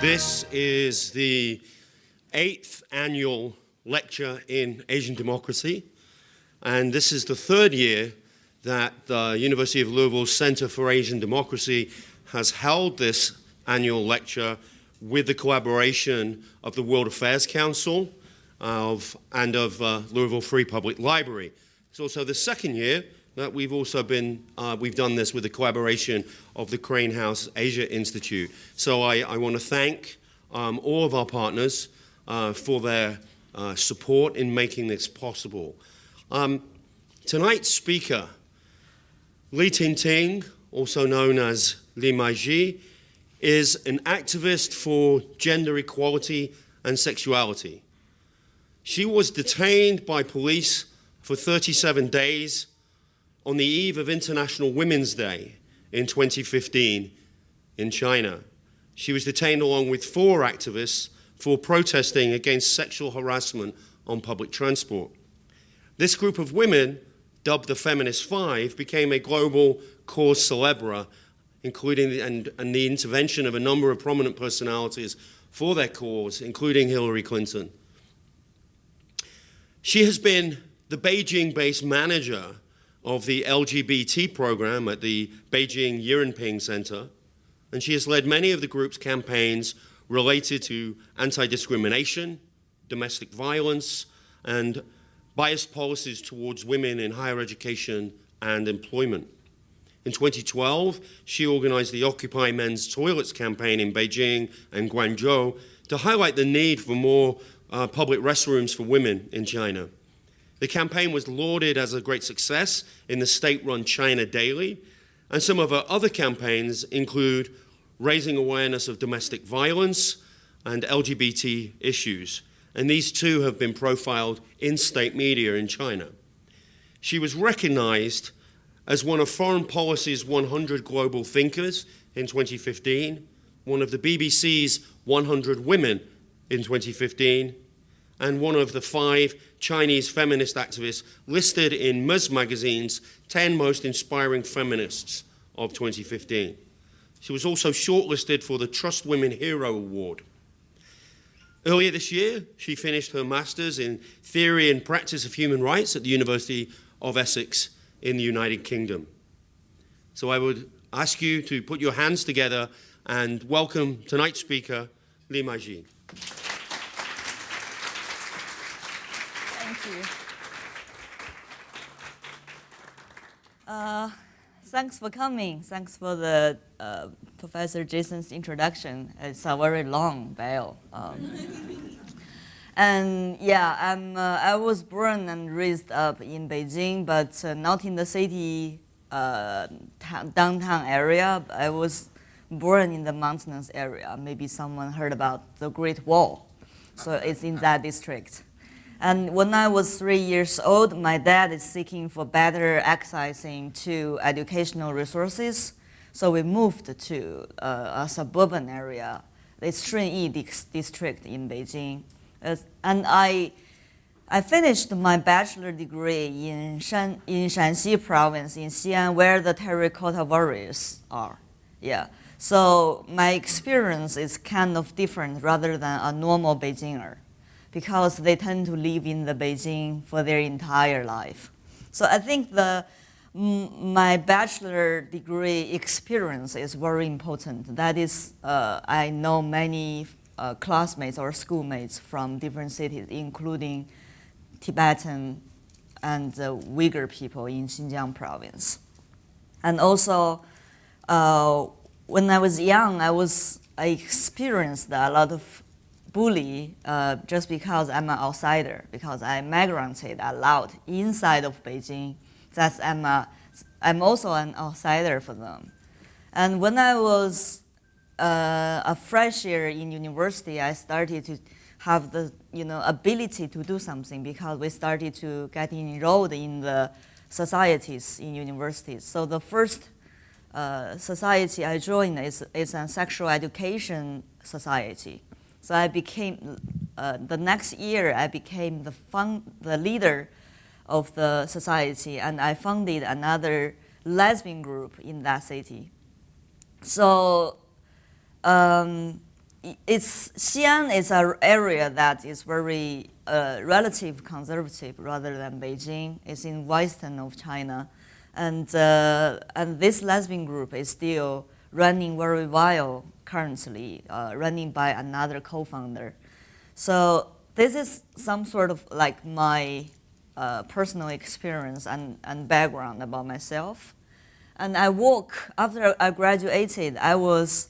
This is the 8th annual lecture in Asian democracy, and this is the third year that the University of Louisville Center for Asian Democracy has held this annual lecture with the collaboration of the World Affairs Council and of Louisville Free Public Library. It's also the second year that we've done this with the collaboration of the Crane House Asia Institute. So I want to thank all of our partners for their support in making this possible. Tonight's speaker, Li Ting, also known as Li Maizi, is an activist for gender equality and sexuality. She was detained by police for 37 days on the eve of International Women's Day in 2015 in China. She was detained along with 4 activists for protesting against sexual harassment on public transport. This group of women, dubbed the Feminist Five, became a global cause célèbre, including the intervention of a number of prominent personalities for their cause, including Hillary Clinton. She has been the Beijing-based manager of the LGBT program at the Beijing Yirenping Center, and she has led many of the group's campaigns related to anti-discrimination, domestic violence, and biased policies towards women in higher education and employment. In 2012, she organized the Occupy Men's Toilets campaign in Beijing and Guangzhou to highlight the need for more public restrooms for women in China. The campaign was lauded as a great success in the state-run China Daily, and some of her other campaigns include raising awareness of domestic violence and LGBT issues, and these too have been profiled in state media in China. She was recognized as one of Foreign Policy's 100 Global Thinkers in 2015, one of the BBC's 100 Women in 2015, and one of the 5 Chinese feminist activists listed in Ms. Magazine's 10 Most Inspiring Feminists of 2015. She was also shortlisted for the Trust Women Hero Award. Earlier this year, she finished her Master's in Theory and Practice of Human Rights at the University of Essex in the United Kingdom. So I would ask you to put your hands together and welcome tonight's speaker, Li Maizi. Thank you. Thanks for coming. Thanks for the Professor Jason's introduction. It's a very long bio. And yeah, I was born and raised up in Beijing, but not in the city downtown area. I was born in the mountainous area. Maybe someone heard about the Great Wall. So it's in that district. And when I was 3 years old, my dad is seeking for better accessing to educational resources. So we moved to a suburban area, the Shunyi district in Beijing. And I finished my bachelor degree in Shanxi province in Xi'an, where the terracotta warriors are. Yeah. So my experience is kind of different rather than a normal Beijinger, because they tend to live in the Beijing for their entire life. So I think my bachelor degree experience is very important. That is, I know many classmates or schoolmates from different cities, including Tibetan and Uyghur people in Xinjiang province. And also, when I was young, I experienced a lot of bully just because I'm an outsider, because I migrated a lot inside of Beijing. I'm also an outsider for them. And when I was a fresh year in university, I started to have the ability to do something, because we started to get enrolled in the societies in universities. So the first society I joined is a sexual education society. So I became, the next year, I became the leader of the society, and I founded another lesbian group in that city. So Xi'an is an area that is very relative conservative rather than Beijing. It's in western of China, and this lesbian group is still running very well currently, running by another co-founder. So this is some sort of like my personal experience and background about myself. And after I graduated, I was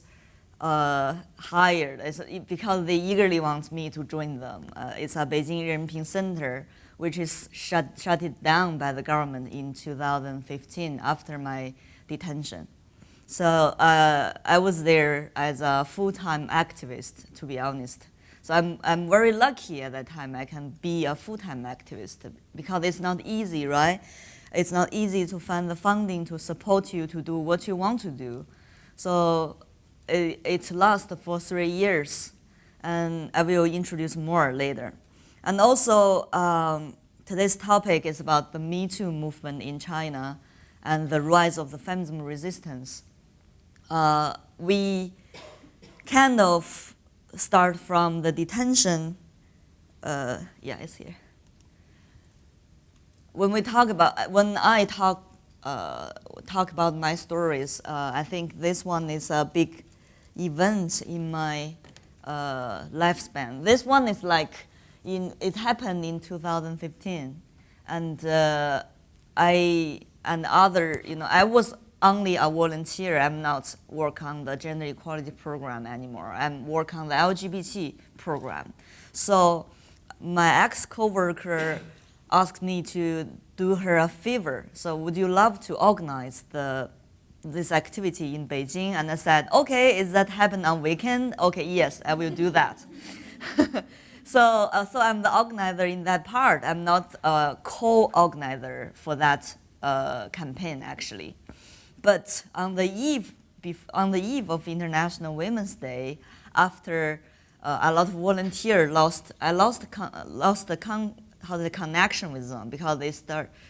hired because they eagerly want me to join them. It's a Beijing Renping Center, which is shut it down by the government in 2015 after my detention. So I was there as a full-time activist, to be honest. So I'm very lucky at that time I can be a full-time activist because it's not easy, right? It's not easy to find the funding to support you to do what you want to do. So it lasted for 3 years, and I will introduce more later. And also, today's topic is about the Me Too movement in China and the rise of the feminism resistance. We kind of start from the detention. Yeah, it's here. When I talk about my stories, I think this one is a big event in my lifespan. This one is like it happened in 2015, and I was only a volunteer. I'm not working on the gender equality program anymore. I'm working on the LGBT program. So my ex-coworker asked me to do her a favor. So would you love to organize this activity in Beijing? And I said, okay, is that happen on weekend? Okay, yes, I will do that. So I'm the organizer in that part. I'm not a co-organizer for that campaign, actually. But on the eve of International Women's Day, after a lot of volunteers I lost the connection with them because they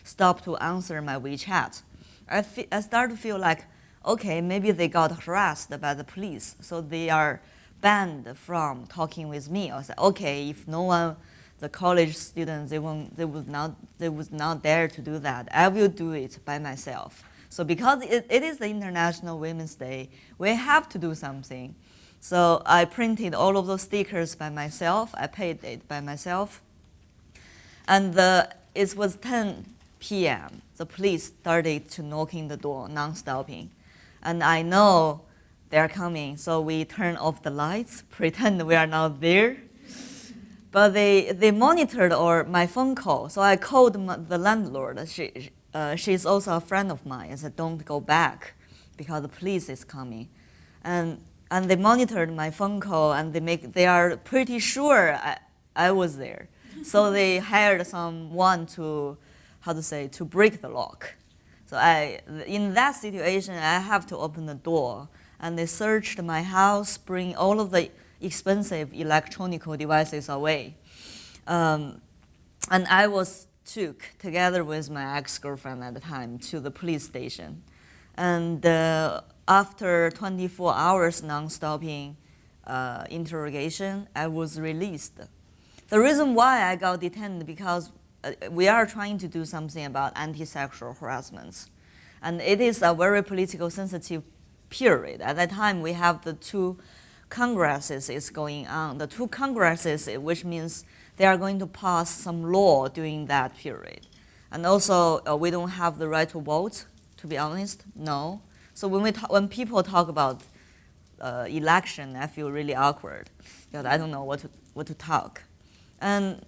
stopped to answer my WeChat. I started to feel like, okay, maybe they got harassed by the police, so they are banned from talking with me. I said, okay, if no one, the college students, they would not dare to do that. I will do it by myself. So because it is the International Women's Day, we have to do something. So I printed all of those stickers by myself. I paid it by myself. And it was 10 p.m. The police started to knocking the door, non-stopping. And I know they're coming, so we turn off the lights, pretend we are not there. But they monitored my phone call. So I called the landlord. She's also a friend of mine. I said, don't go back because the police is coming. And they monitored my phone call, and they are pretty sure I was there. So they hired someone to break the lock. So in that situation, I have to open the door, and they searched my house, bring all of the expensive electronic devices away. And I was took together with my ex-girlfriend at the time to the police station. And after 24 hours non-stopping interrogation, I was released. The reason why I got detained because we are trying to do something about anti-sexual harassment. And it is a very political sensitive period. At that time, we have the two congresses is going on. The two congresses, which means they are going to pass some law during that period. And also, we don't have the right to vote, to be honest, no. So when people talk about election, I feel really awkward because I don't know what to talk. And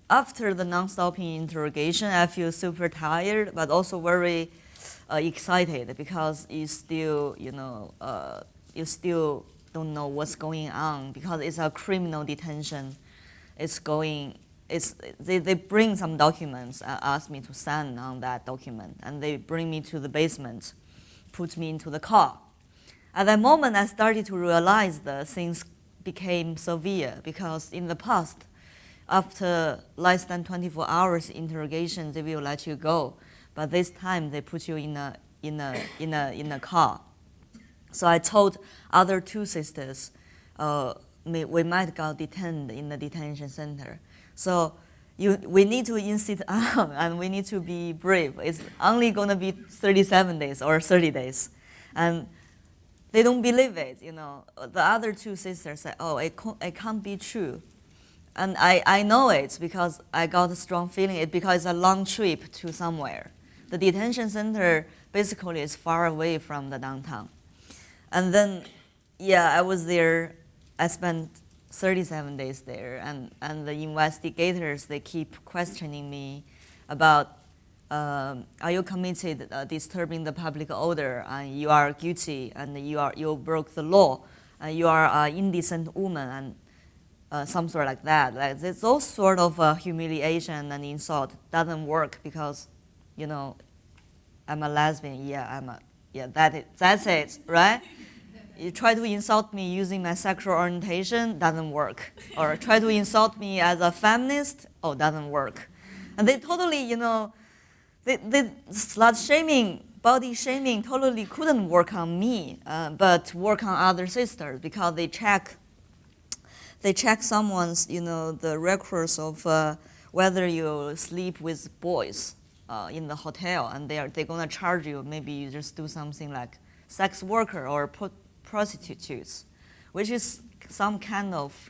after the non-stopping interrogation, I feel super tired, but also very excited because you still don't know what's going on because it's a criminal detention. They bring some documents, ask me to sign on that document, and they bring me to the basement, put me into the car. At that moment, I started to realize that things became severe because in the past, after less than 24 hours interrogation, they will let you go. But this time, they put you in a car. So I told other two sisters, we might got detained in the detention center. So we need to insist on, and we need to be brave. It's only going to be 37 days or 30 days. And they don't believe it, you know. The other two sisters said, oh, it can't be true. And I know it because I got a strong feeling because it's a long trip to somewhere. The detention center basically is far away from the downtown. And then, yeah, I was there. I spent 37 days there, and the investigators, they keep questioning me about, are you committed disturbing the public order, and you are guilty, and you broke the law, and you are an indecent woman, and some sort like that. Like those sort of humiliation and insult doesn't work because, you know, I'm a lesbian. That's it, right? You try to insult me using my sexual orientation, doesn't work. Or try to insult me as a feminist, doesn't work. And they totally, you know, the slut shaming, body shaming totally couldn't work on me, but work on other sisters because they check someone's, you know, the records of whether you sleep with boys in the hotel, and they're gonna charge you. Maybe you just do something like sex worker or prostitutes, which is some kind of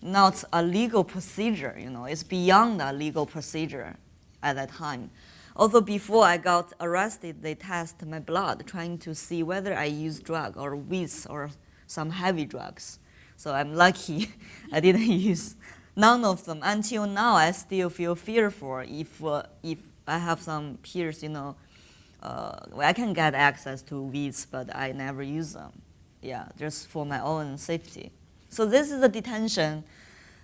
not a legal procedure, you know. It's beyond a legal procedure at that time. Although before I got arrested, they test my blood, trying to see whether I use drug or weeds or some heavy drugs. So I'm lucky I didn't use none of them. Until now, I still feel fearful if I have some peers, you know, I can get access to weeds, but I never use them. Yeah, just for my own safety. So this is the detention,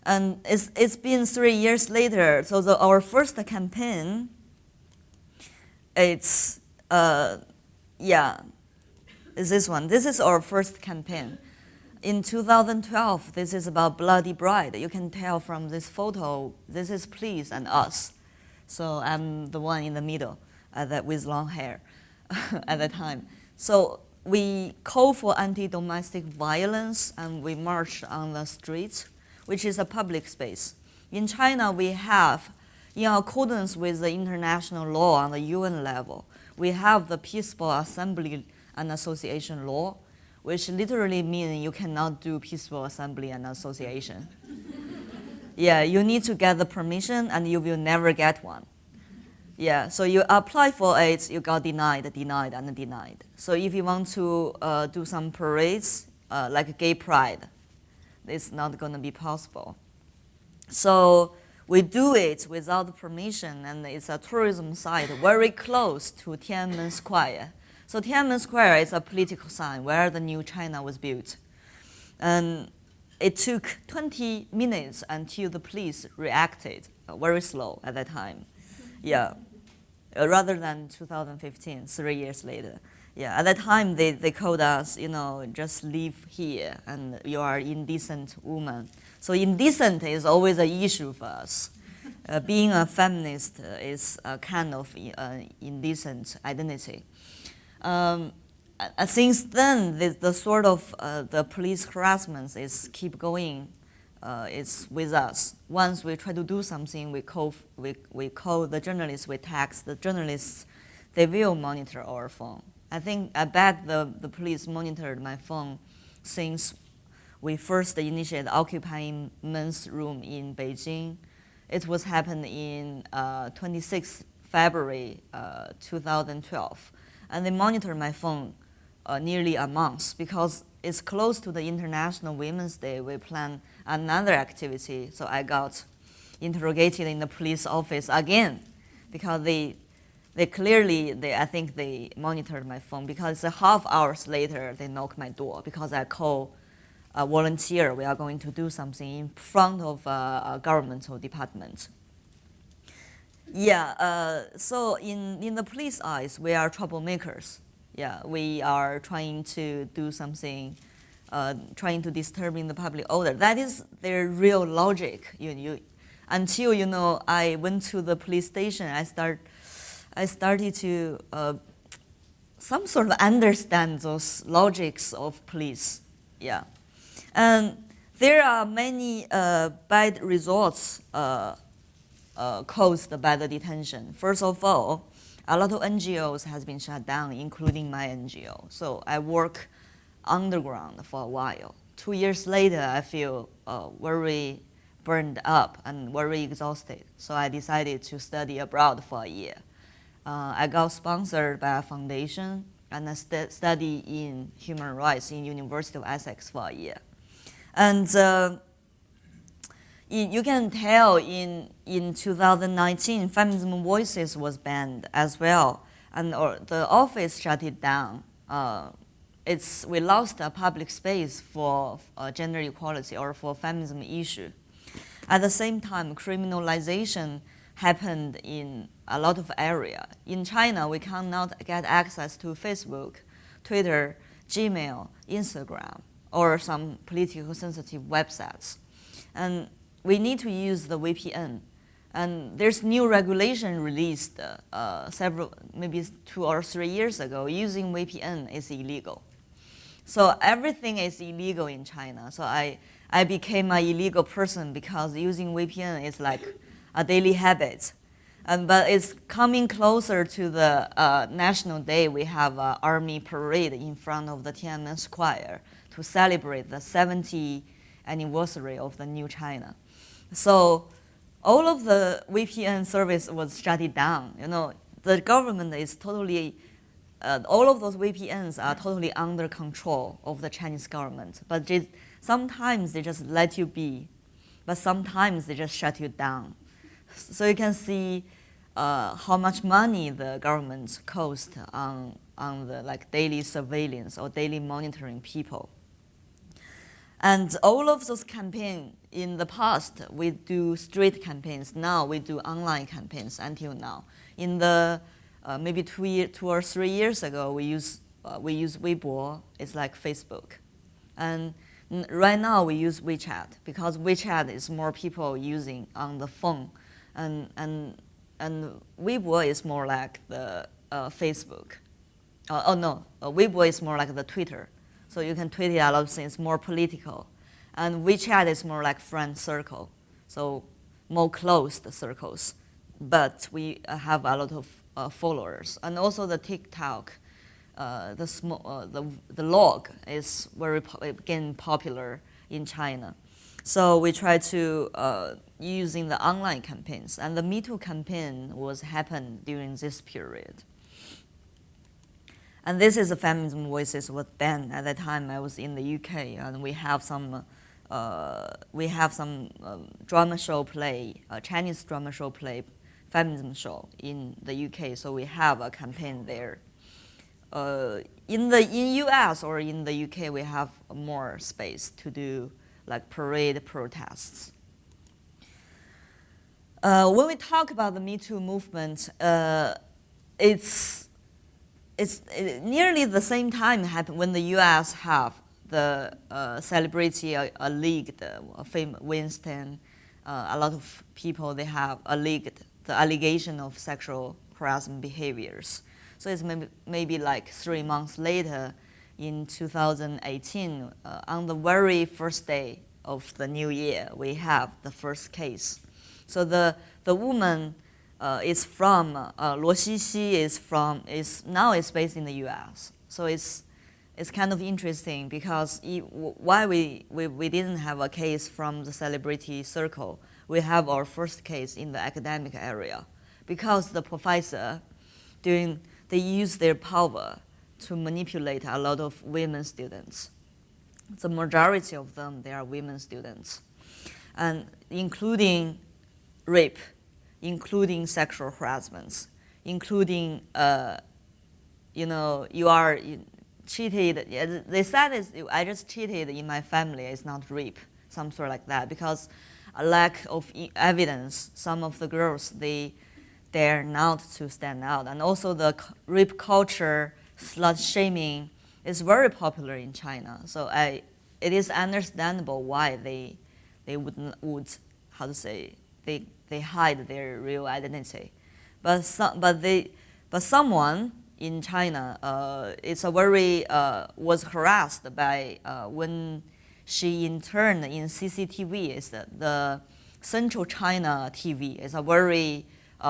and it's been 3 years later. So our first campaign, is this one. This is our first campaign. In 2012, this is about Bloody Bride. You can tell from this photo, this is Please and Us. So I'm the one in the middle with long hair at the time. So we call for anti-domestic violence, and we march on the streets, which is a public space. In China, we have, in accordance with the international law on the UN level, we have the peaceful assembly and association law, which literally means you cannot do peaceful assembly and association. Yeah, you need to get the permission, and you will never get one. Yeah, so you apply for it, you got denied, and denied. So if you want to do some parades, like gay pride, it's not going to be possible. So we do it without permission, and it's a tourism site very close to Tiananmen Square. So Tiananmen Square is a political sign where the new China was built. And it took 20 minutes until the police reacted, very slow at that time. Yeah. Rather than 2015, 3 years later. Yeah, at that time they called us, you know, just leave here, and you are indecent woman. So indecent is always an issue for us. Being a feminist is a kind of indecent identity. Since then, the sort of the police harassment is keep going. It's with us. Once we try to do something, we call the journalists, we text the journalists, they will monitor our phone. I bet the police monitored my phone since we first initiated occupying men's room in Beijing. It was happened in 26 February 2012. And they monitored my phone nearly a month because it's close to the International Women's Day. We plan another activity, so I got interrogated in the police office again because they clearly, I think they monitored my phone because a half hours later they knocked my door because I call a volunteer. We are going to do something in front of a governmental department. Yeah, so in the police eyes, we are troublemakers. Yeah, we are trying to do something, trying to disturbing the public order. That is their real logic. Until, you know, I went to the police station, I started to some sort of understand those logics of police. Yeah, and There are many bad results caused by the detention. First of all, a lot of NGOs has been shut down, including my NGO. So I work underground for a while. 2 years later, I feel very burned up and very exhausted. So I decided to study abroad for a year. I got sponsored by a foundation, and I studied in human rights in University of Essex for a year. And you can tell in 2019, Feminism Voices was banned as well, and the office shut it down. We lost a public space for gender equality or for feminism issue. At the same time, criminalization happened in a lot of areas. In China, we cannot get access to Facebook, Twitter, Gmail, Instagram, or some politically sensitive websites. And we need to use the VPN. And there's new regulation released maybe 2 or 3 years ago. Using VPN is illegal. So everything is illegal in China. So I became an illegal person because using VPN is like a daily habit. But it's coming closer to the National Day. We have an army parade in front of the Tiananmen Square to celebrate the 70th anniversary of the new China. So all of the VPN service was shut down. The government is totally, all of those VPNs are totally under control of the Chinese government. But sometimes they just let you be, but sometimes they just shut you down. So you can see how much money the government cost on the daily surveillance or daily monitoring people. And all of those campaigns in the past, we do street campaigns. Now we do online campaigns until now. In the maybe 2 or 3 years ago, we use Weibo. It's like Facebook. And right now we use WeChat because WeChat is more people using on the phone. And Weibo is more like the Facebook. Weibo is more like the Twitter. So you can tweet a lot of things, more political. And WeChat is more like friend circle, so more closed circles. But we have a lot of followers. And also the TikTok, the log is again popular in China. So we try to using the online campaigns. And the Me Too campaign happened during this period. And this is the Feminism Voices was banned at that time. I was in the UK, and we have some drama show play, Chinese drama show play, feminism show in the UK. So we have a campaign there. In US or in the UK, we have more space to do like parade protests. When we talk about the Me Too movement, it's nearly the same time happened when the U.S. have the celebrity alleged Winston. A lot of people they have alleged the allegation of sexual harassment behaviors. So it's maybe like 3 months later, in 2018, on the very first day of the new year, we have the first case. So the woman. Is from Luo Xixi is now based in the U.S. So it's kind of interesting because why we didn't have a case from the celebrity circle. We have our first case in the academic area because the professor they use their power to manipulate a lot of women students. The majority of them they are women students, and including rape, including sexual harassments, including, you are cheated. They said I just cheated in my family. It's not rape, some sort like that, because a lack of evidence. Some of the girls they dare not to stand out, and also the rape culture, slut shaming is very popular in China. So it is understandable why they would how to say they hide their real identity, but someone in China was harassed by when she interned in CCTV, is the Central China TV. It's a very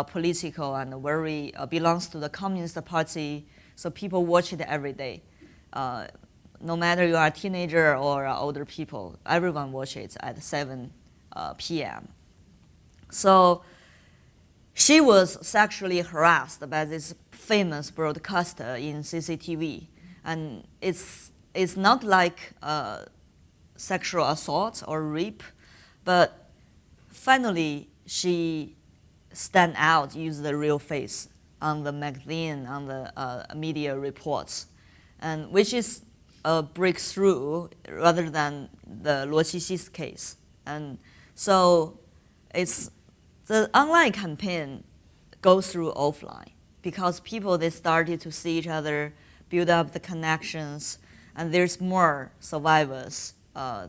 political and very belongs to the Communist Party, so people watch it every day. No matter you are a teenager or older people, everyone watch it at 7 p.m. So she was sexually harassed by this famous broadcaster in CCTV, and it's not like sexual assault or rape, but finally she stand out, use the real face on the magazine, on the media reports, and which is a breakthrough rather than the Luo Qixi's case. And so it's the online campaign goes through offline because people, they started to see each other, build up the connections, and there's more survivors.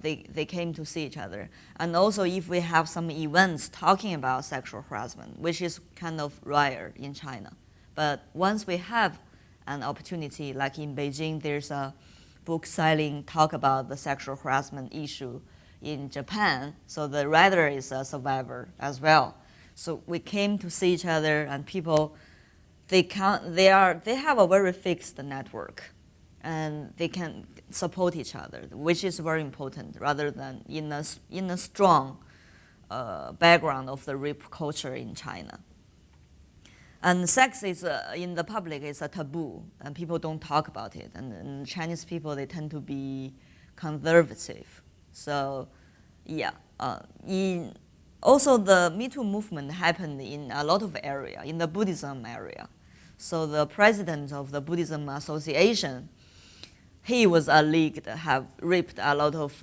They came to see each other. And also if we have some events talking about sexual harassment, which is kind of rare in China. But once we have an opportunity, like in Beijing, there's a book selling talk about the sexual harassment issue in Japan. So the writer is a survivor as well. So we came to see each other, and people, they have a very fixed network, and they can support each other, which is very important, rather than in a strong background of the rape culture in China. And sex is in the public is a taboo, and people don't talk about it. And Chinese people, they tend to be conservative. So, yeah. Also, the Me Too movement happened in a lot of area, in the Buddhism area. So the president of the Buddhism Association, he was alleged to have raped a lot of,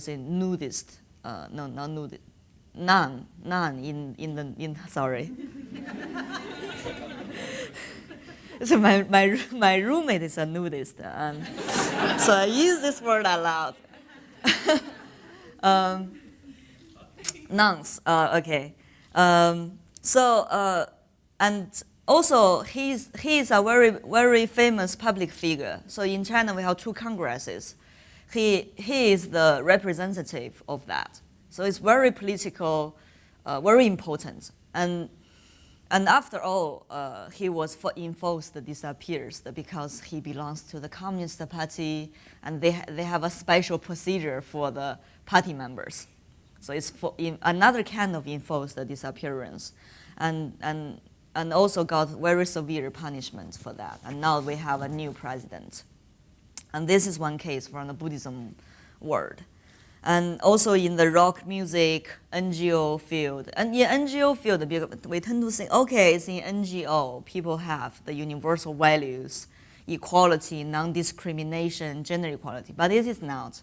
nudist, no, not nudist, nun sorry. So my roommate is a nudist, and so I use this word a lot. Nuns, okay. And also he's a very famous public figure. So in China we have 2 congresses. He is the representative of that. So it's very political, very important. And after all, he was enforced disappears because he belongs to the Communist Party, and they have a special procedure for the party members. So it's another kind of enforced disappearance, and also got very severe punishment for that. And now we have a new president. And this is one case from the Buddhism world. And also in the rock music, NGO field. And in NGO field, we tend to think, okay, it's in NGO, people have the universal values, equality, non-discrimination, gender equality. But it is not.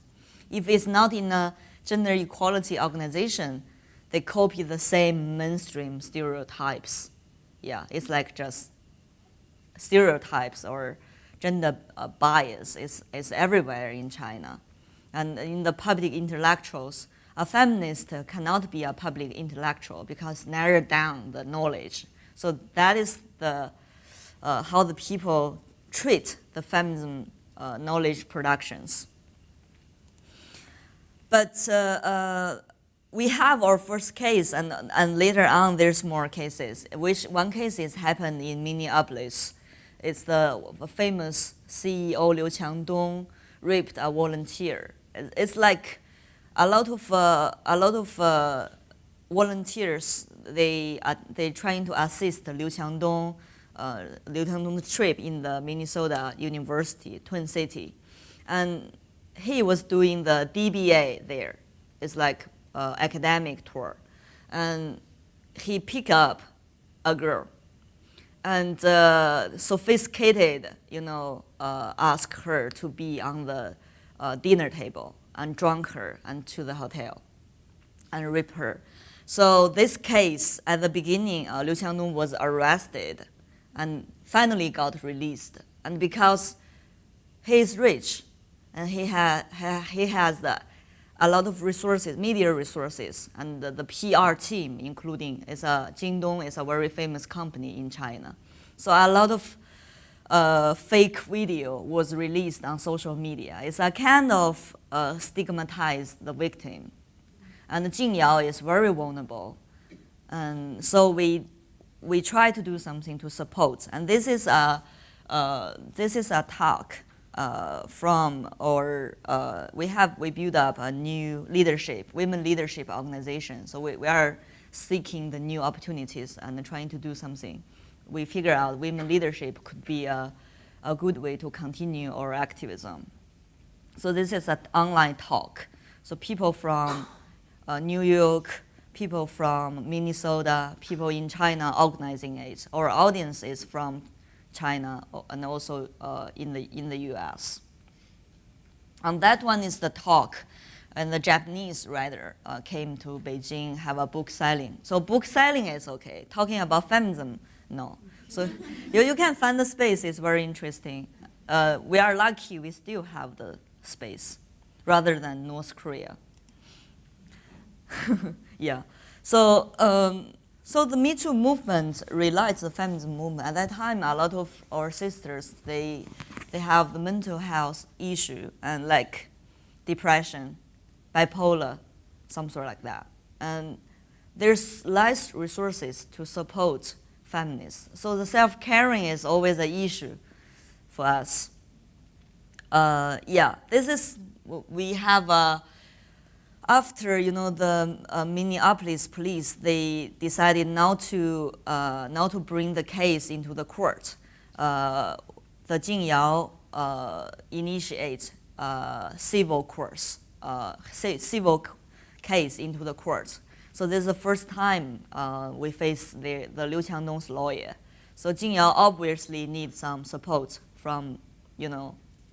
If it's not in a gender equality organization, they copy the same mainstream stereotypes. Yeah, it's like just stereotypes or gender bias is everywhere in China. And in the public intellectuals, a feminist cannot be a public intellectual because narrow down the knowledge. So that is the how the people treat the feminism knowledge productions. But we have our first case, and later on there's more cases. Which one case is happened in Minneapolis. It's the famous CEO Liu Changdong raped a volunteer. It's like a lot of volunteers. They trying to assist Liu Changdong's trip in the Minnesota University, Twin City, and he was doing the DBA there. It's like academic tour, and he picked up a girl, and sophisticated, asked her to be on the dinner table and drunk her and to the hotel and raped her. So this case, at the beginning, Liu Qiangdong was arrested and finally got released. And because he is rich and he has a lot of resources, media resources, and the PR team, including Changdong is a very famous company in China. So a lot of fake video was released on social media. It's a kind of stigmatize the victim. And Jing Yao is very vulnerable. And so we try to do something to support. And this is a talk from our, we built up a new women leadership organization. So we are seeking the new opportunities and trying to do something. We figure out women leadership could be a good way to continue our activism. So this is an online talk. So people from New York, people from Minnesota, people in China organizing it. Our audience is from China and also in the US. And that one is the talk. And the Japanese writer came to Beijing, have a book signing. So book signing is okay. Talking about feminism, no. So you can find the space, it's very interesting. We are lucky we still have the space rather than North Korea. Yeah. So the Me Too movement relates the feminism movement. At that time, a lot of our sisters, they have the mental health issue and like depression, bipolar, some sort like that. And there's less resources to support feminists. So the self-caring is always an issue for us. This is, we have after the Minneapolis police, they decided not to bring the case into the court. The Jing Yao initiate civil case into the court. So this is the first time we face the Liu Changdong's lawyer. So Jing Yao obviously needs some support from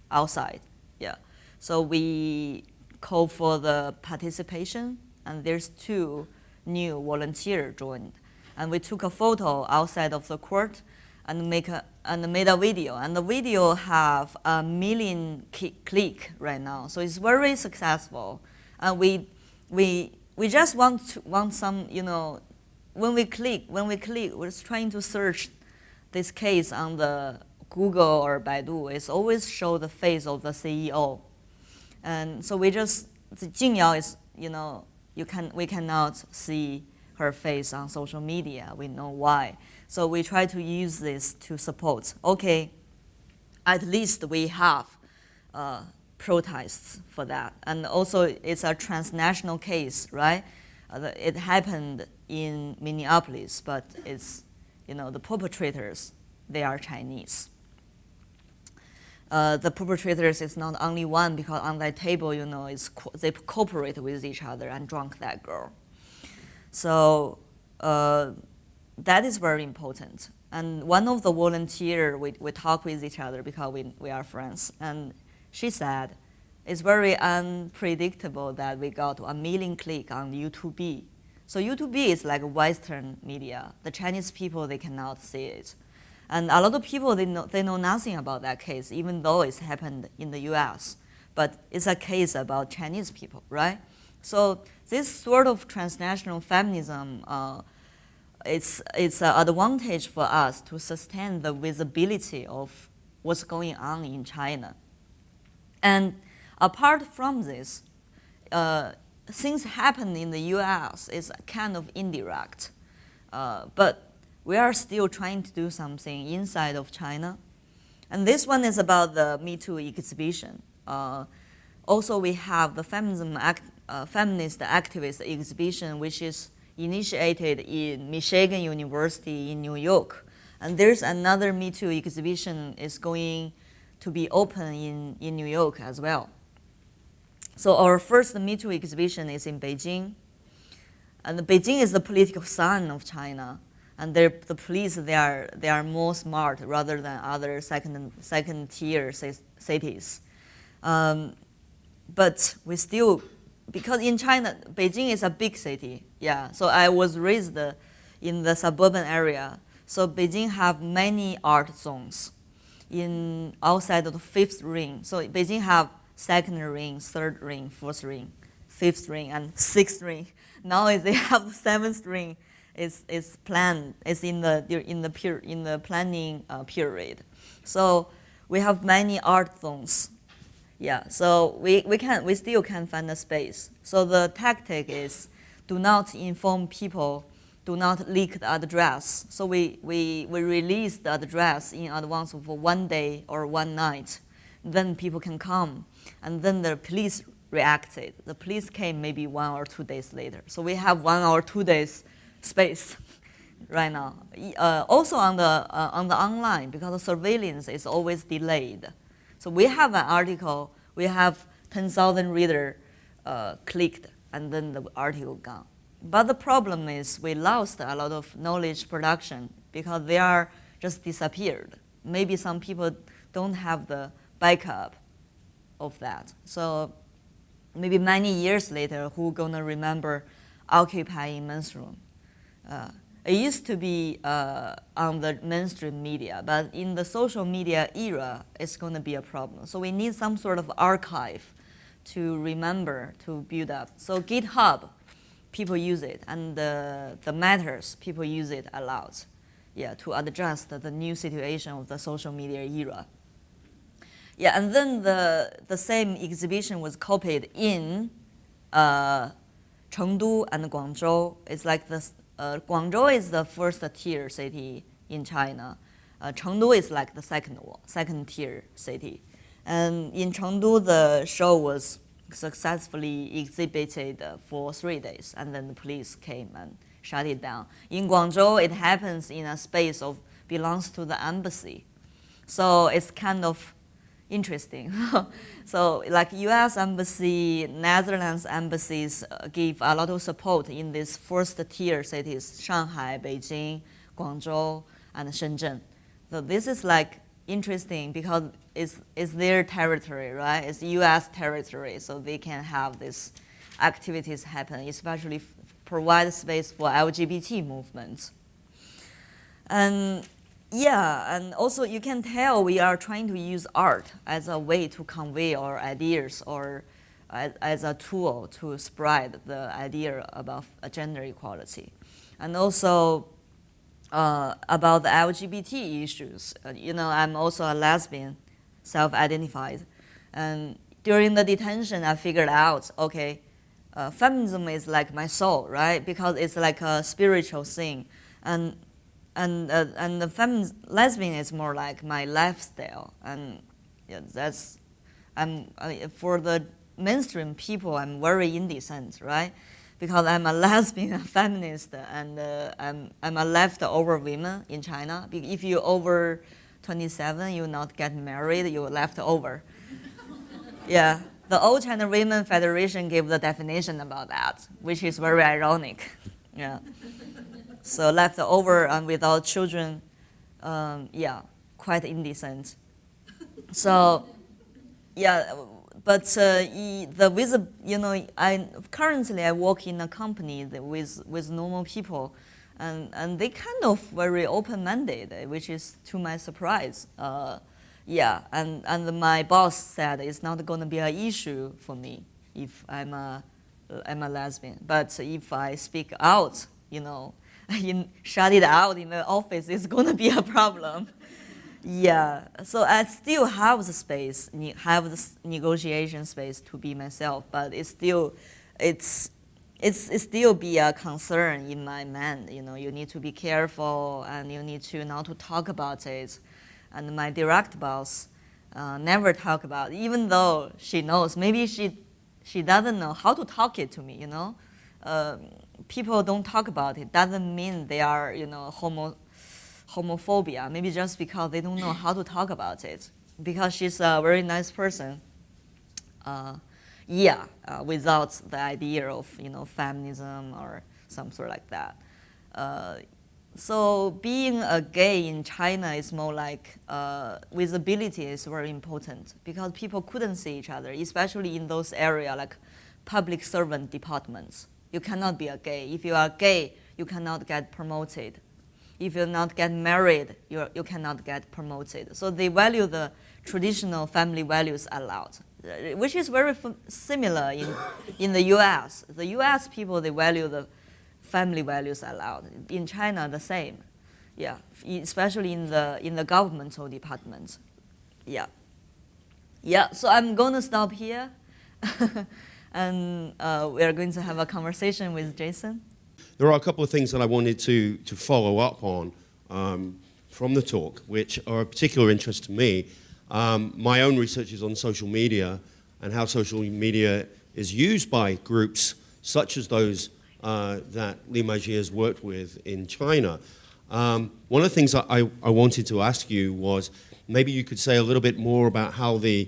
outside. Yeah. So we call for the participation, and there's 2 new volunteers joined. And we took a photo outside of the court and made a video. And the video have 1 million click right now. So it's very successful. And we just want some, when we click, we're trying to search this case on the Google or Baidu, it's always show the face of the CEO. And so the Jing Yao is, we cannot see her face on social media. We know why. So we try to use this to support. Okay, at least we have protests for that. And also it's a transnational case, right? It happened in Minneapolis, but it's, the perpetrators, they are Chinese. The perpetrators is not only one, because on that table, they cooperate with each other and drunk that girl. So that is very important. And one of the volunteers, we talk with each other because we are friends. And she said, it's very unpredictable that we got 1 million click on YouTube. So YouTube is like Western media. The Chinese people, they cannot see it. And a lot of people, they know nothing about that case, even though it's happened in the US. But it's a case about Chinese people, right? So this sort of transnational feminism, it's an advantage for us to sustain the visibility of what's going on in China. And apart from this, things happen in the US is kind of indirect. But we are still trying to do something inside of China. And this one is about the Me Too exhibition. Also, we have the Feminism Act, Feminist Activist exhibition, which is initiated in Michigan University in New York. And there's another Me Too exhibition is going to be open in New York as well. So our first Me Too exhibition is in Beijing. And Beijing is the political son of China. And the police, they are more smart rather than other second tier cities. But we still, because in China, Beijing is a big city. Yeah, so I was raised in the suburban area. So Beijing have many art zones outside of the 5th ring. So Beijing have 2nd ring, 3rd ring, 4th ring, 5th ring, and 6th ring. Now they have 7th ring. is planned. It's in the planning period. So we have many art zones. Yeah, so we still can find a space. So the tactic is do not inform people, do not leak the address. So we release the address in advance for 1 day or 1 night. Then people can come. And then the police reacted. The police came maybe 1 or 2 days later. So we have 1 or 2 days space right now. Also on the online, because the surveillance is always delayed. So we have an article, we have 10,000 readers clicked, and then the article gone. But the problem is we lost a lot of knowledge production because they are just disappeared. Maybe some people don't have the backup of that. So maybe many years later, who gonna remember occupying men's room? It used to be on the mainstream media, but in the social media era, it's going to be a problem. So we need some sort of archive to remember, to build up. So GitHub, people use it, and the matters, people use it a lot, yeah, to adjust the new situation of the social media era. Yeah, and then the same exhibition was copied in Chengdu and Guangzhou. It's like this. Guangzhou is the first tier city in China. Chengdu is like the second tier city. And in Chengdu, the show was successfully exhibited for 3 days, and then the police came and shut it down. In Guangzhou, it happens in a space of belongs to the embassy. So it's kind of interesting. So like US embassy, Netherlands embassies give a lot of support in these first tier cities, Shanghai, Beijing, Guangzhou, and Shenzhen. So this is like interesting because it's their territory, right? It's US territory, so they can have these activities happen, especially provide space for LGBT movements. And yeah, and also you can tell we are trying to use art as a way to convey our ideas or as a tool to spread the idea about gender equality. And also about the LGBT issues. I'm also a lesbian, self-identified. And during the detention, I figured out, okay, feminism is like my soul, right? Because it's like a spiritual thing. And the lesbian is more like my lifestyle, and yeah, for the mainstream people, I'm very indecent, right? Because I'm a lesbian, a feminist, and I'm a leftover woman in China. If you over 27, you not get married, you're leftover. Yeah, the Old China Women Federation gave the definition about that, which is very ironic. Yeah. So left over and without children, quite indecent. So, yeah, but currently I work in a company with normal people, and they kind of very open-minded, which is to my surprise. And my boss said it's not going to be an issue for me if I'm a lesbian, but if I speak out, shut it out in the office, it's going to be a problem. Yeah, so I still have the space, have the negotiation space to be myself, but it's still be a concern in my mind. You need to be careful, and you need to not to talk about it. And my direct boss never talk about it, even though she knows. Maybe she doesn't know how to talk it to me. People don't talk about it doesn't mean they are, homophobia. Maybe just because they don't know how to talk about it. Because she's a very nice person. Without the idea of, feminism or some sort like that. So being a gay in China is more like visibility is very important because people couldn't see each other, especially in those areas like public servant departments. You cannot be a gay. If you are gay, you cannot get promoted. If you not get married, you cannot get promoted. So they value the traditional family values a lot, which is very similar in the U.S. The U.S. people, they value the family values allowed. In China, the same. Yeah, especially in the governmental departments. Yeah. Yeah, so I'm going to stop here. And we are going to have a conversation with Jason. There are a couple of things that I wanted to follow up on from the talk, which are of particular interest to me. My own research is on social media and how social media is used by groups such as those that Li Maizi has worked with in China. One of the things I wanted to ask you was maybe you could say a little bit more about how the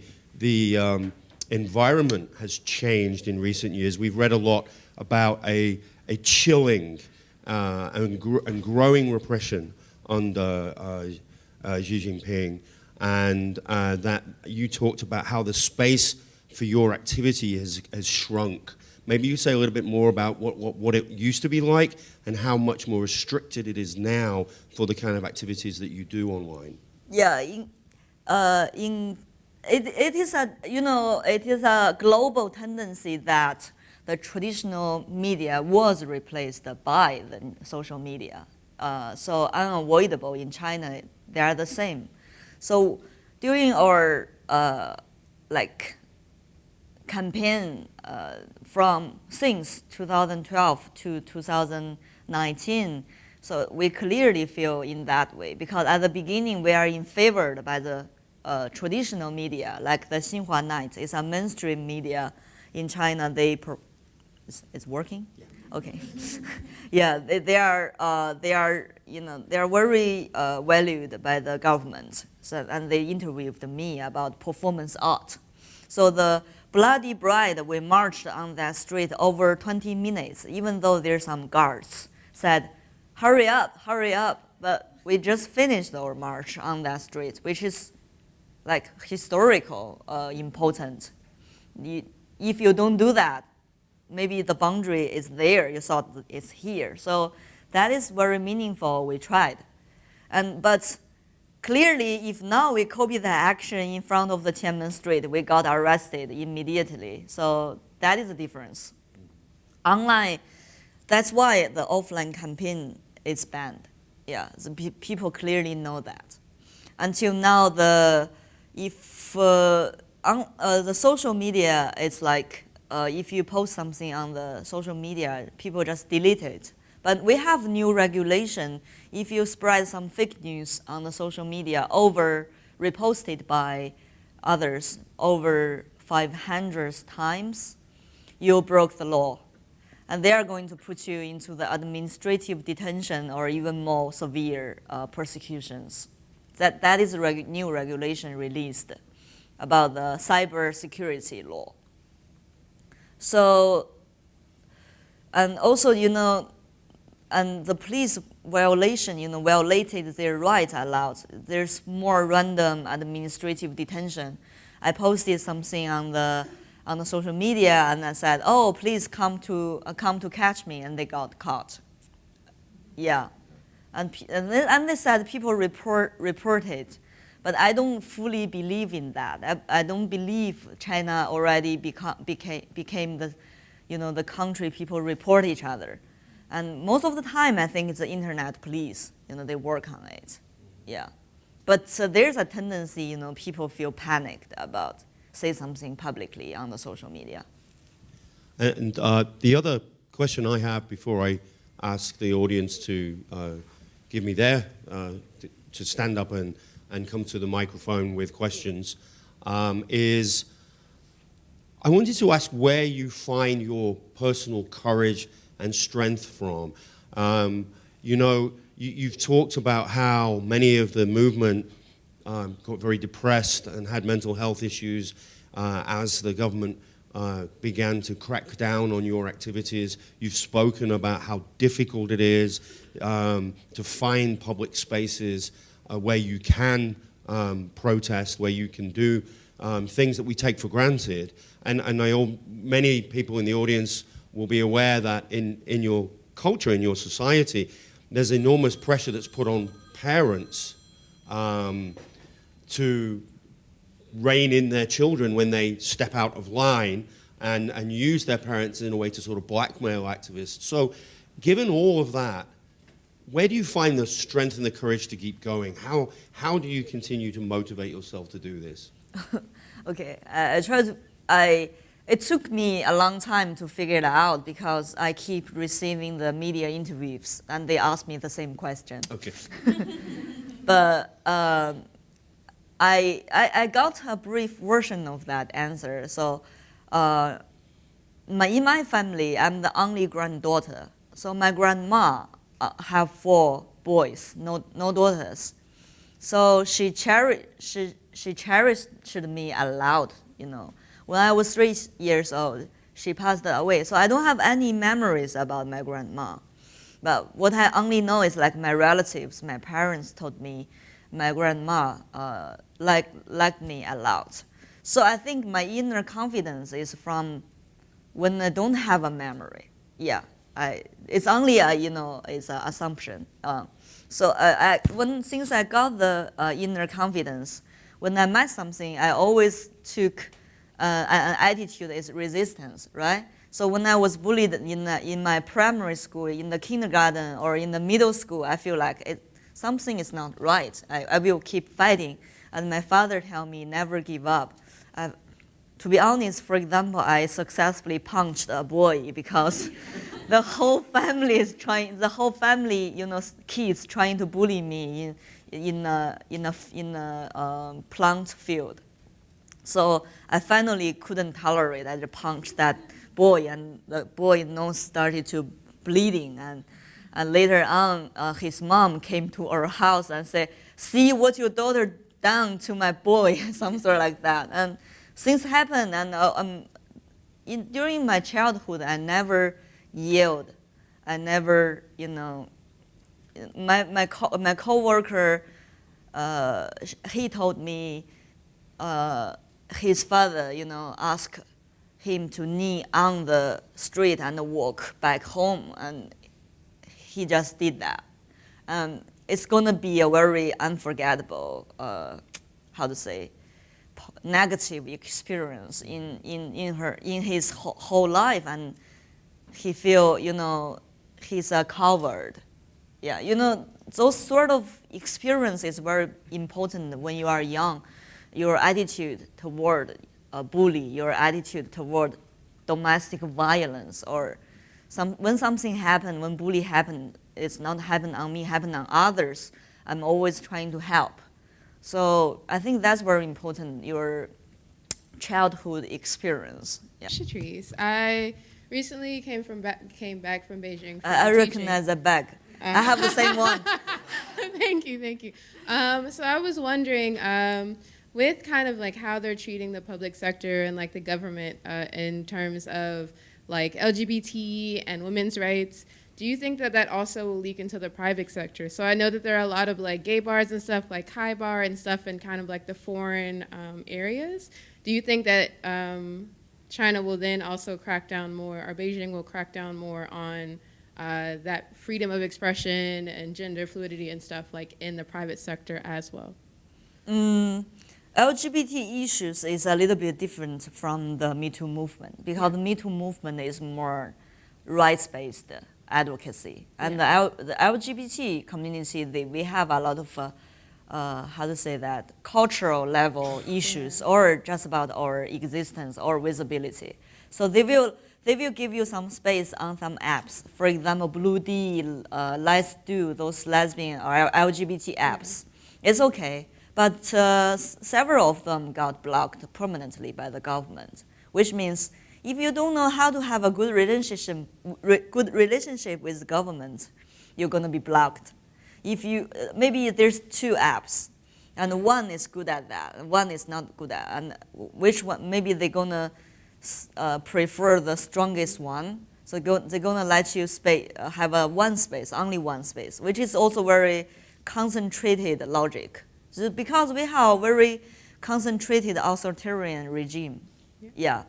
environment has changed in recent years. We've read a lot about a chilling and growing repression under Xi Jinping, and that you talked about how the space for your activity has shrunk. Maybe you say a little bit more about what it used to be like and how much more restricted it is now for the kind of activities that you do online. Yeah, it is a global tendency that the traditional media was replaced by the social media. So unavoidable in China, they are the same. So during our campaign since 2012 to 2019, so we clearly feel in that way, because at the beginning we are in favored by the traditional media, like the Xinhua Night. It's a mainstream media in China. It's working? Yeah. Okay. Yeah, they are very valued by the government. So, and they interviewed me about performance art. So the Bloody Bride, we marched on that street over 20 minutes, even though there's some guards said, hurry up. But we just finished our march on that street, which is like historical important. If you don't do that, maybe the boundary is there, you thought it's here. So that is very meaningful, we tried. But clearly, if now we copy the action in front of the Tiananmen Street, we got arrested immediately. So that is the difference. Online, that's why the offline campaign is banned. Yeah, people clearly know that. Until now, the social media, it's like if you post something on the social media, people just delete it. But we have new regulation. If you spread some fake news on the social media reposted by others over 500 times, you broke the law. And they are going to put you into the administrative detention or even more severe persecutions. That is a new regulation released about the cyber security law. So, and also, and the police violated their rights a lot. There's more random administrative detention. I posted something on the social media and I said, "Oh, please come to catch me," and they got caught. Yeah, and they said people reported, but I don't fully believe in that. I don't believe China already became the country people report each other. And most of the time, I think it's the internet police. They work on it. Yeah, but there's a tendency. People feel panicked about say something publicly on the social media. And the other question I have before I ask the audience to give me to stand up and come to the microphone with questions is I wanted to ask where you find your personal courage and strength from. You've talked about how many of the movement got very depressed and had mental health issues as the government began to crack down on your activities. You've spoken about how difficult it is to find public spaces where you can protest, where you can do things that we take for granted. And many people in the audience will be aware that in your culture, in your society, there's enormous pressure that's put on parents to rein in their children when they step out of line and use their parents in a way to sort of blackmail activists. So given all of that, where do you find the strength and the courage to keep going? How do you continue to motivate yourself to do this? Okay, it took me a long time to figure it out because I keep receiving the media interviews and they ask me the same question. Okay. But I got a brief version of that answer. So in my family, I'm the only granddaughter. So my grandma have 4 boys, no daughters. So she cherished me a lot, you know. When I was 3 years old, she passed away. So I don't have any memories about my grandma. But what I only know is like my relatives, my parents told me my grandma liked me a lot. So I think my inner confidence is from when I don't have a memory. Yeah, it's only it's an assumption. Since I got the inner confidence, when I met something, I always took an attitude is resistance, right? So when I was bullied in my primary school, in the kindergarten, or in the middle school, I feel like something is not right. I will keep fighting. And my father tell me never give up. To be honest, for example, I successfully punched a boy because the whole family, kids trying to bully me in a plant field. So I finally couldn't tolerate. I punched that boy, and the boy nose started to bleeding. And later on, his mom came to our house and said, "See what your daughter done to my boy," something like that. And things happened, and during my childhood, I never yelled. I never, my coworker, he told me his father, asked him to kneel on the street and walk back home, and he just did that. It's gonna be a very unforgettable, negative experience in his whole life, and he feel, he's a coward. Yeah, those sort of experiences very important when you are young. Your attitude toward a bully, your attitude toward domestic violence, or when something happened, when bully happened, it's not happen on me, happen on others. I'm always trying to help. So I think that's very important, your childhood experience. Yeah. Patrice, I recently came back from Beijing. I recognize that bag. I have the same one. Thank you. So I was wondering, with kind of like how they're treating the public sector and like the government in terms of like LGBT and women's rights, do you think that also will leak into the private sector? So I know that there are a lot of like gay bars and stuff, like High Bar and stuff in kind of like the foreign areas. Do you think that China will then also crack down more, or Beijing will crack down more on that freedom of expression and gender fluidity and stuff like in the private sector as well? LGBT issues is a little bit different from the Me Too movement, because the Me Too movement is more rights-based advocacy. And the LGBT community, we have a lot of, cultural level issues, or just about our existence or visibility. So they will give you some space on some apps. For example, Blue D, Let's Do, those lesbian or LGBT apps. It's okay. But several of them got blocked permanently by the government, which means if you don't know how to have a good relationship with the government, you're going to be blocked. If you maybe there's 2 apps, and one is good at that, and one is not good at, and which one? Maybe they're going to prefer the strongest one. So they're going to let you have only one space, which is also very concentrated logic. Because we have a very concentrated authoritarian regime. Yeah.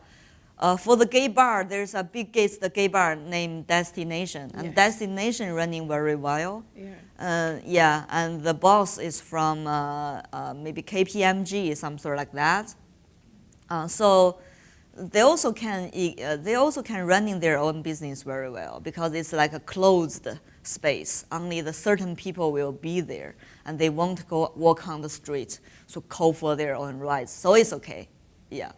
For the gay bar, there's a the gay bar named Destination, and Destination running very well. And the boss is from maybe KPMG, something like that. So they also can run in their own business very well because it's like a closed space. Only the certain people will be there, and they won't go walk on the street to call for their own rights. So it's okay. Yeah.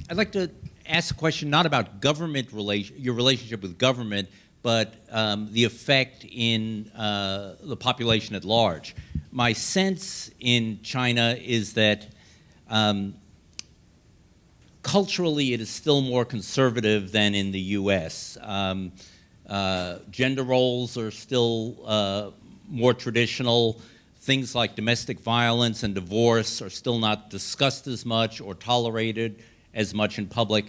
I'd like to ask a question not about your relationship with government, but the effect in the population at large. My sense in China is that culturally it is still more conservative than in the U.S. Gender roles are still more traditional. Things like domestic violence and divorce are still not discussed as much or tolerated as much in public.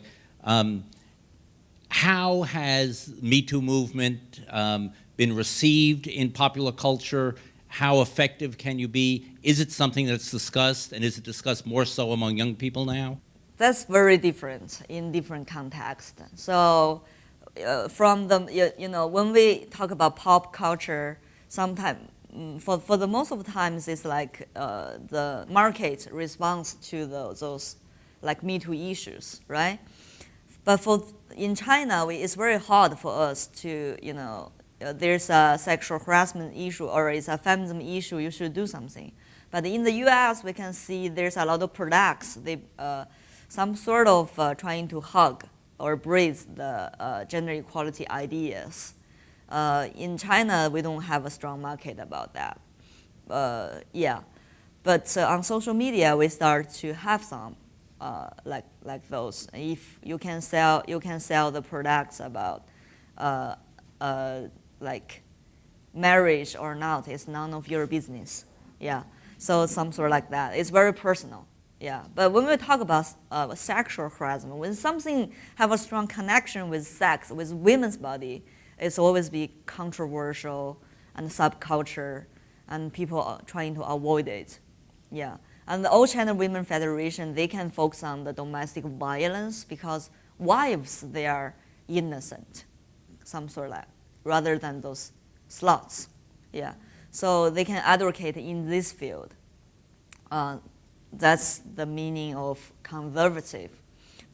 How has Me Too movement been received in popular culture? How effective can you be? Is it something that's discussed, and is it discussed more so among young people now? That's very different in different contexts. So from the, when we talk about pop culture, sometimes, for the most of the times, it's like the market responds to those like Me Too issues, right? But in China, it's very hard for us to, there's a sexual harassment issue or it's a feminism issue, you should do something. But in the US, we can see there's a lot of products, some sort of trying to hug or breathe the gender equality ideas. In China, we don't have a strong market about that. Yeah, but on social media, we start to have some like those. If you can sell the products about like marriage or not, it's none of your business. Yeah, so some sort of like that. It's very personal. Yeah, but when we talk about sexual harassment, when something have a strong connection with sex, with women's body, it's always be controversial and subculture, and people are trying to avoid it. Yeah, and the All China Women Federation, they can focus on the domestic violence because wives, they are innocent, some sort of that, rather than those sluts. Yeah, so they can advocate in this field. That's the meaning of conservative.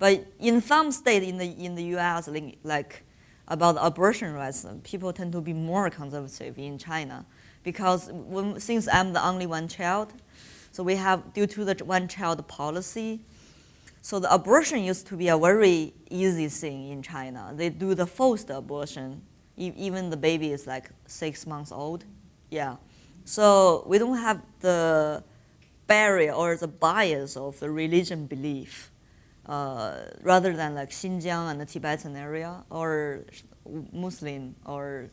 But in some states in the U.S., like about abortion rights, people tend to be more conservative in China because since I'm the only one child, so we have, due to the one-child policy, so the abortion used to be a very easy thing in China. They do the forced abortion, even the baby is like 6 months old. Yeah, so we don't have the barrier or the bias of the religion belief, rather than like Xinjiang and the Tibetan area or Muslim or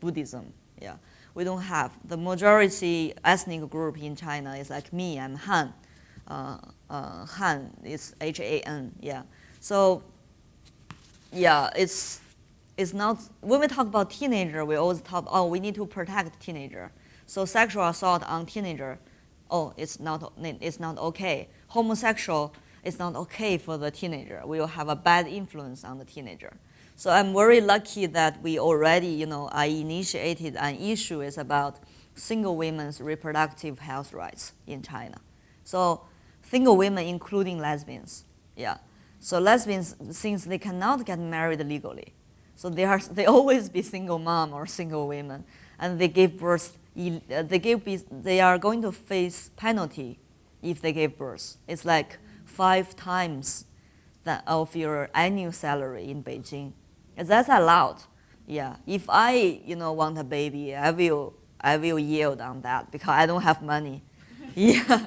Buddhism. Yeah, we don't have. The majority ethnic group in China is like me. I'm Han. Han is Han. Yeah. So yeah, it's not. When we talk about teenager, we always talk. Oh, we need to protect teenager. So sexual assault on teenager. Oh, it's not okay. Homosexual, it's not okay for the teenager. We will have a bad influence on the teenager. So I'm very lucky that we already, I initiated an issue is about single women's reproductive health rights in China. So single women, including lesbians, yeah. So lesbians, since they cannot get married legally, so they always be single mom or single women, and they give birth. They are going to face penalty if they give birth. It's like 5 times that of your annual salary in Beijing. And that's allowed. Yeah. If I want a baby, I will yield on that because I don't have money. Yeah.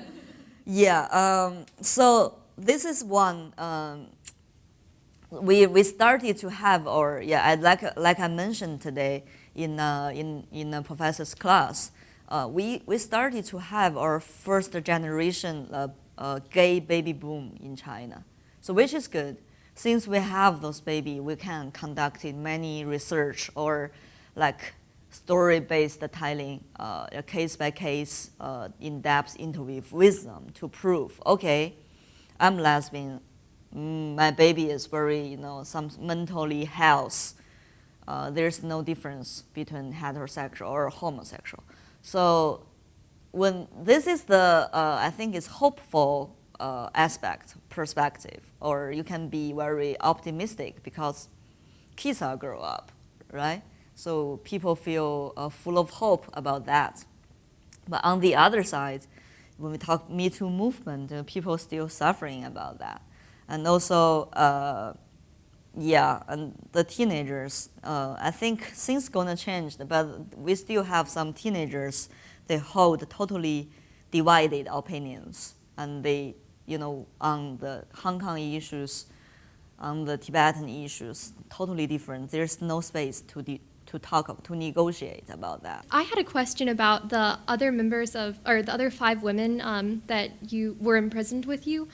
Yeah. So this is one. We started to have, like I mentioned today in a professor's class, we started to have our first generation gay baby boom in China. So which is good. Since we have those baby, we can conduct many research or like story-based telling, a case-by-case, in-depth interview with them to prove, okay, I'm lesbian, my baby is very, some mentally health. There's no difference between heterosexual or homosexual. So when this is the, I think it's hopeful perspective, or you can be very optimistic because kids are grow up, right? So people feel full of hope about that. But on the other side, when we talk Me Too movement, people still suffering about that. And also, and the teenagers, I think things gonna change, but we still have some teenagers, they hold totally divided opinions. And they, on the Hong Kong issues, on the Tibetan issues, totally different. There's no space to negotiate about that. I had a question about the other members or the other 5 women that you were imprisoned with you.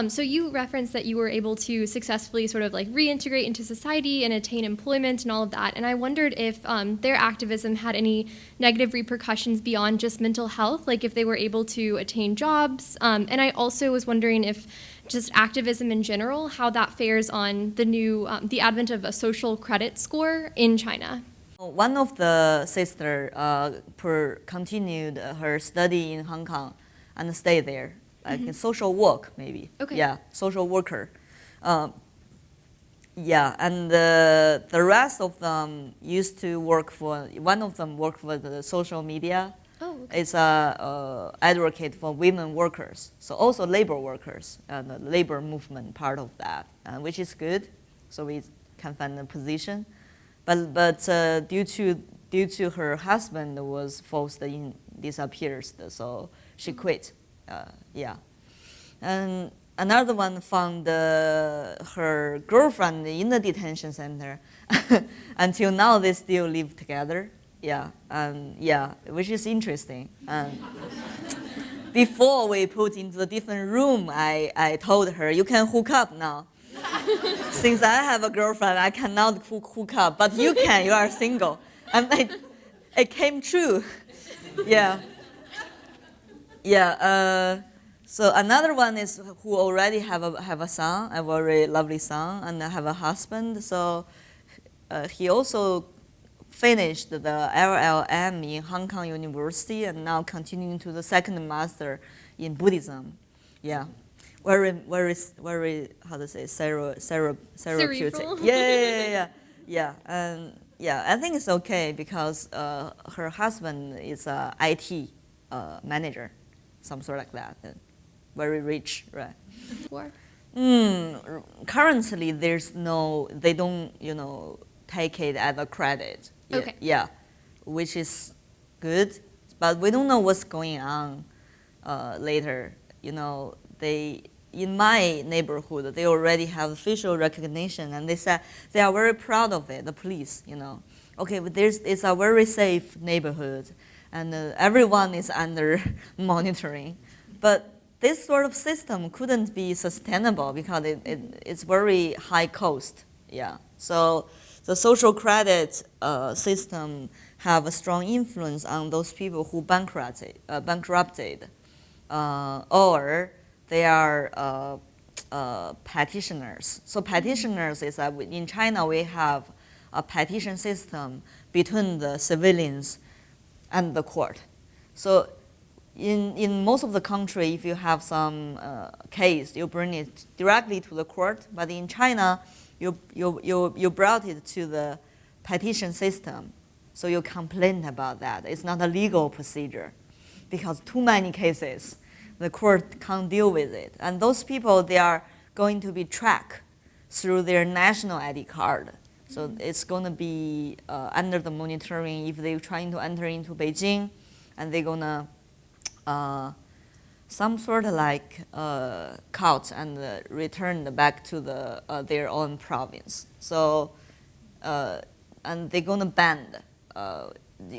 So you referenced that you were able to successfully sort of like reintegrate into society and attain employment and all of that. And I wondered if their activism had any negative repercussions beyond just mental health, like if they were able to attain jobs. And I also was wondering if just activism in general, how that fares on the advent of a social credit score in China. One of the sisters continued her study in Hong Kong and stayed there, like in social work maybe. Okay. Yeah, social worker. And the rest of them used to one of them worked for the social media. Oh, okay. It's a advocate for women workers, so also labor workers and the labor movement part of that, which is good. So we can find a position, but due to her husband was forced in disappears, so she quit. And another one found her girlfriend in the detention center. Until now, they still live together. Which is interesting. Before we put into a different room, I told her, you can hook up now. Since I have a girlfriend, I cannot hook up, but you can, you are single. And it came true. So another one is who already have a son, a very lovely son, and have a husband. So he also finished the LLM in Hong Kong University and now continuing to the second master in Buddhism. Very, how to say, therapeutic. Cerebral. And I think it's okay because her husband is a IT manager, some sort like that, very rich, right? Currently, they don't, take it as a credit. Okay. Which is good, but we don't know what's going on later. In my neighborhood, they already have facial recognition, and they said they are very proud of it. The police, okay, but it's a very safe neighborhood, and everyone is under monitoring. But this sort of system couldn't be sustainable because it's very high cost. So the social credit system have a strong influence on those people who bankrupted, or they are petitioners. So petitioners is that in China we have a petition system between the civilians and the court. So in most of the country, if you have some case, you bring it directly to the court. But in China, you brought it to the petition system. So you complain about that. It's not a legal procedure because too many cases, the court can't deal with it. And those people, they are going to be tracked through their national ID card. So it's going to be under the monitoring if they're trying to enter into Beijing, and they're going to some sort of like caught and returned back to their own province. So and they're going to ban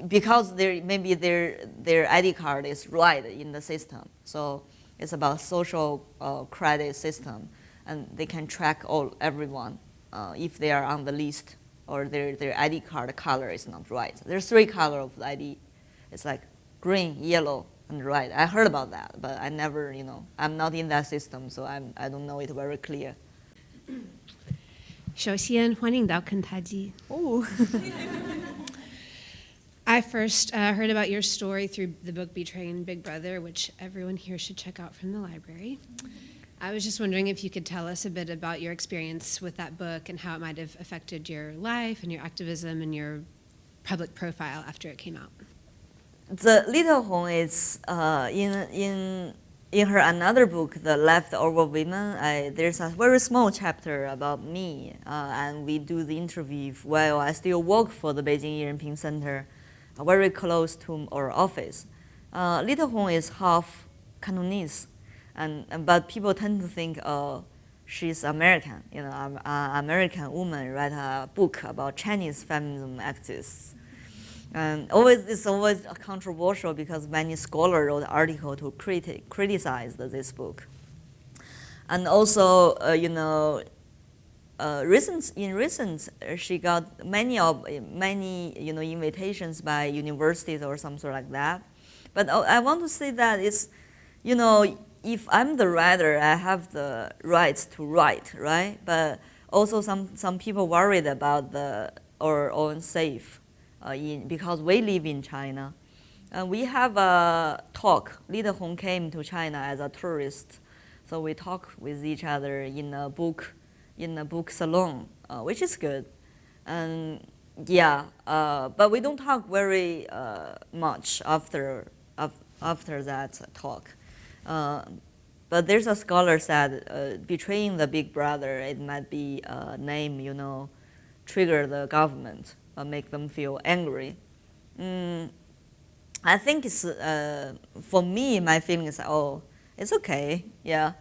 because maybe their ID card is right in the system. So it's about social credit system, and they can track everyone if they are on the list or their ID card color is not right. There's 3 colors of the ID. It's like green, yellow, and red. I heard about that, but I never, I'm not in that system, so I don't know it very clear. 首先，欢迎到肯塔基。I first heard about your story through the book Betraying Big Brother, which everyone here should check out from the library. I was just wondering if you could tell us a bit about your experience with that book and how it might have affected your life and your activism and your public profile after it came out. The little Hong is in her another book, The Leftover Women. There's a very small chapter about me, and we do the interview while I still work for the Beijing Yirenping Center, very close to our office. Little Hong is half Cantonese, but people tend to think, oh, she's American. You know, an American woman write a book about Chinese feminism activists. And it's always controversial because many scholars wrote articles to criticize this book. And also, recent, she got many invitations by universities or something like that. But I want to say that it's, if I'm the writer, I have the rights to write, right? But also some people worried about our own safe. Because we live in China. We have a talk. Little Hong came to China as a tourist, so we talk with each other in a book salon, which is good. And but we don't talk very much after that talk. But there's a scholar said betraying the big brother, it might be a name, trigger the government. Make them feel angry. I think it's, for me, my feeling is, oh, it's okay, yeah.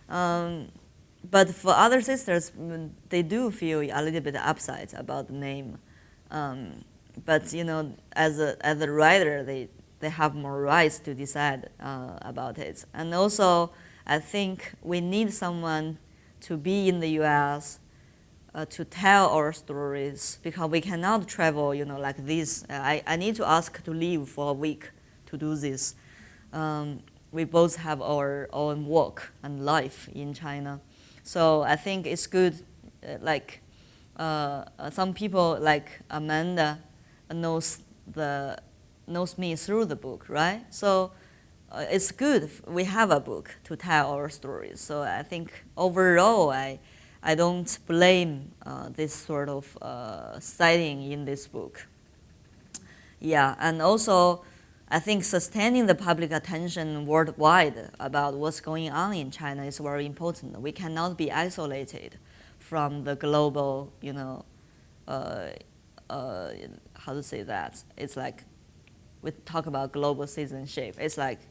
But for other sisters, they do feel a little bit upset about the name. But, as a writer, they have more rights to decide about it. And also, I think we need someone to be in the US to tell our stories, because we cannot travel, like this. I need to ask to leave for a week to do this. We both have our own work and life in China. So I think it's good, some people like Amanda knows me through the book, right? So it's good we have a book to tell our stories. So I think overall, I don't blame this sort of citing in this book. Yeah, and also I think sustaining the public attention worldwide about what's going on in China is very important. We cannot be isolated from the global, how to say that? It's like we talk about global citizenship. It's like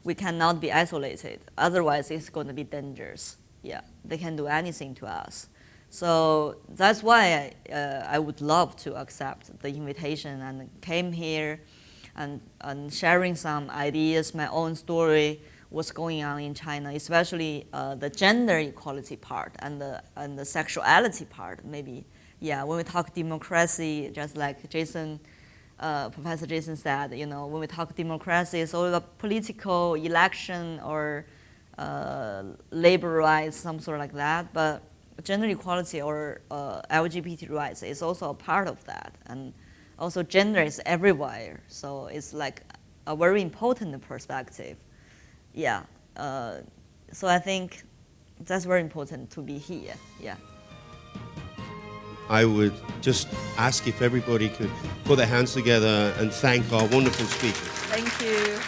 we cannot be isolated. Otherwise, it's going to be dangerous. Yeah, they can do anything to us. So that's why I would love to accept the invitation and came here and sharing some ideas, my own story, what's going on in China, especially the gender equality part and the sexuality part, maybe. Yeah, when we talk democracy, just like Professor Jason said, when we talk democracy, it's all about political election or labor rights, some sort like that, but gender equality or LGBT rights is also a part of that. And also gender is everywhere, so it's like a very important perspective. Yeah, so I think that's very important to be here, yeah. I would just ask if everybody could put their hands together and thank our wonderful speakers. Thank you.